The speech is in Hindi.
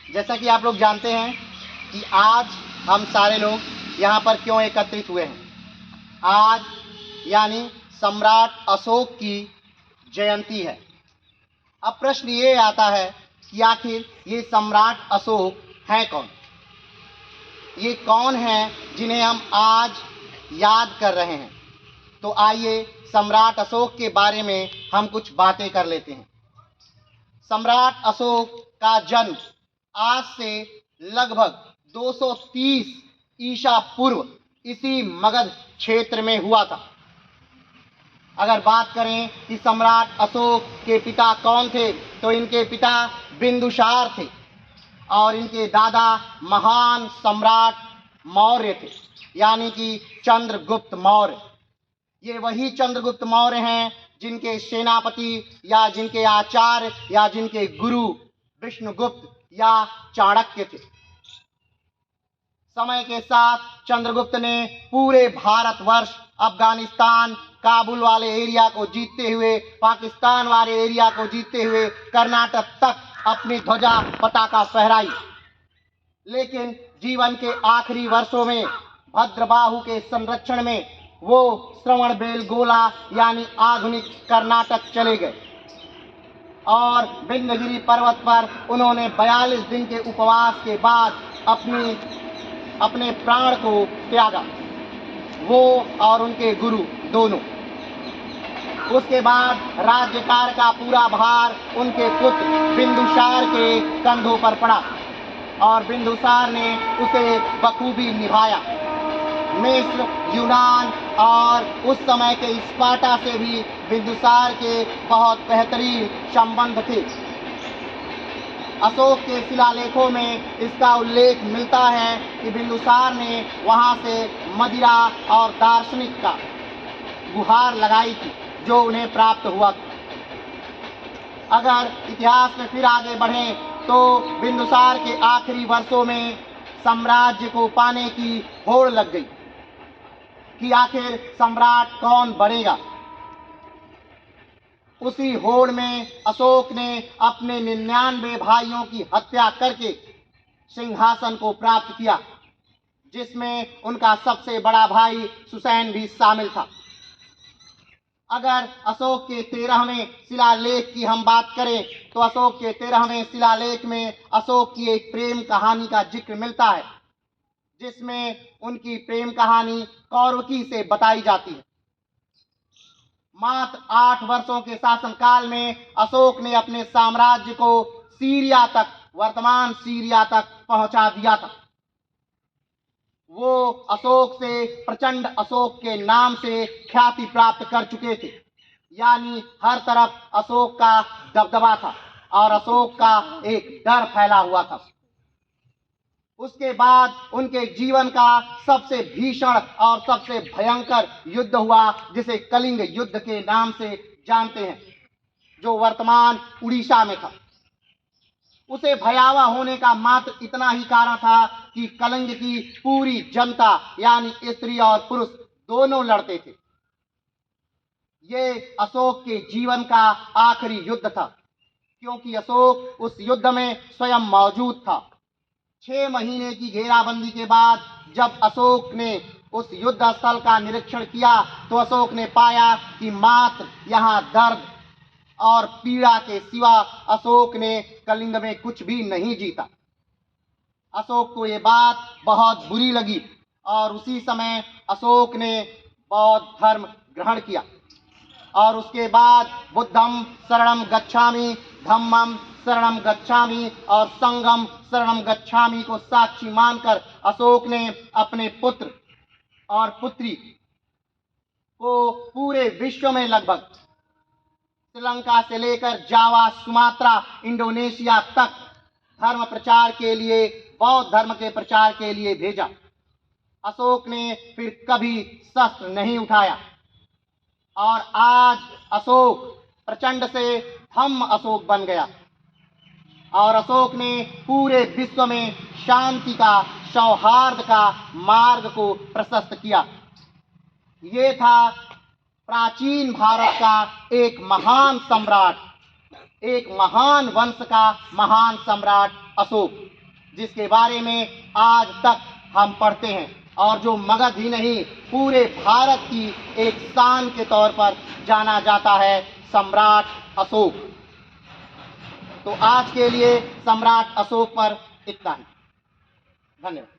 जैसा कि आप लोग जानते हैं कि आज हम सारे लोग यहाँ पर क्यों एकत्रित हुए हैं। आज यानी सम्राट अशोक की जयंती है। अब प्रश्न ये आता है कि आखिर ये सम्राट अशोक हैं कौन? ये कौन हैं जिन्हें हम आज याद कर रहे हैं? तो आइए सम्राट अशोक के बारे में हम कुछ बातें कर लेते हैं। सम्राट अशोक का जन्म आज से लगभग 230 ईसा पूर्व इसी मगध क्षेत्र में हुआ था। अगर बात करें कि सम्राट अशोक के पिता कौन थे, तो इनके पिता बिंदुसार थे और इनके दादा महान सम्राट मौर्य थे, यानी कि चंद्रगुप्त मौर्य। ये वही चंद्रगुप्त मौर्य हैं जिनके सेनापति या जिनके आचार्य या जिनके गुरु विष्णुगुप्त या चाणक्य थे। समय के साथ चंद्रगुप्त ने पूरे भारतवर्ष, अफगानिस्तान, काबुल वाले एरिया को जीतते हुए, पाकिस्तान वाले एरिया को जीतते हुए कर्नाटक तक अपनी ध्वजा पताका फहराई। लेकिन जीवन के आखिरी वर्षों में भद्रबाहु के संरक्षण में वो श्रवणबेलगोला यानी आधुनिक कर्नाटक चले गए और विंध्यगिरि पर्वत पर उन्होंने 42 दिन के उपवास के बाद अपने प्राण को त्यागा, वो और उनके गुरु दोनों। उसके बाद राज्यकार का पूरा भार उनके पुत्र बिंदुसार के कंधों पर पड़ा और बिंदुसार ने उसे बखूबी निभाया। मिस्र, यूनान और उस समय के स्पार्टा से भी बिंदुसार के बहुत बेहतरीन संबंध थे। अशोक के शिलालेखों में इसका उल्लेख मिलता है कि बिंदुसार ने वहां से मदिरा और दार्शनिक का गुहार लगाई थी जो उन्हें प्राप्त हुआ। अगर इतिहास में फिर आगे बढ़ें तो बिंदुसार के आखिरी वर्षों में साम्राज्य को पाने की होड़ लग गई कि आखिर सम्राट कौन बनेगा। उसी होड़ में अशोक ने अपने 99 भाइयों की हत्या करके सिंहासन को प्राप्त किया, जिसमें उनका सबसे बड़ा भाई सुसैन भी शामिल था। अगर अशोक के 13वें शिलालेख की हम बात करें तो अशोक के 13वें शिलालेख में अशोक की एक प्रेम कहानी का जिक्र मिलता है, जिसमें उनकी प्रेम कहानी कौरवकी से बताई जाती है। मात्र 8 वर्षों के शासनकाल में अशोक ने अपने साम्राज्य को सीरिया तक, वर्तमान सीरिया तक पहुंचा दिया था। वो अशोक से प्रचंड अशोक के नाम से ख्याति प्राप्त कर चुके थे, यानी हर तरफ अशोक का दबदबा था और अशोक का एक डर फैला हुआ था। उसके बाद उनके जीवन का सबसे भीषण और सबसे भयंकर युद्ध हुआ, जिसे कलिंग युद्ध के नाम से जानते हैं, जो वर्तमान उड़ीसा में था। उसे भयावह होने का मात्र इतना ही कारण था कि कलिंग की पूरी जनता यानी स्त्री और पुरुष दोनों लड़ते थे। ये अशोक के जीवन का आखिरी युद्ध था, क्योंकि अशोक उस युद्ध में स्वयं मौजूद था। 6 महीने की घेराबंदी के बाद जब अशोक ने उस युद्ध स्थल का निरीक्षण किया तो अशोक ने पाया कि मात्र यहाँ दर्द और पीड़ा के सिवा अशोक ने कलिंग में कुछ भी नहीं जीता। अशोक को ये बात बहुत बुरी लगी और उसी समय अशोक ने बौद्ध धर्म ग्रहण किया और उसके बाद बुद्धम शरणम गच्छामि, धम्मम शरणम गच्छामि और संघम शरणम गच्छामि को साक्षी मानकर अशोक ने अपने पुत्र और पुत्री को पूरे विश्व में लगभग श्रीलंका से लेकर जावा, सुमात्रा, इंडोनेशिया तक धर्म प्रचार के लिए, बौद्ध धर्म के प्रचार के लिए भेजा। अशोक ने फिर कभी शस्त्र नहीं उठाया और आज अशोक प्रचंड से धम्म अशोक बन गया और अशोक ने पूरे विश्व में शांति का, सौहार्द का मार्ग को प्रशस्त किया। ये था प्राचीन भारत का एक महान सम्राट, एक महान वंश का महान सम्राट अशोक। जिसके बारे में आज तक हम पढ़ते हैं और जो मगध ही नहीं पूरे भारत की एक शान के तौर पर जाना जाता है, सम्राट अशोक। तो आज के लिए सम्राट अशोक पर इतना ही। धन्यवाद।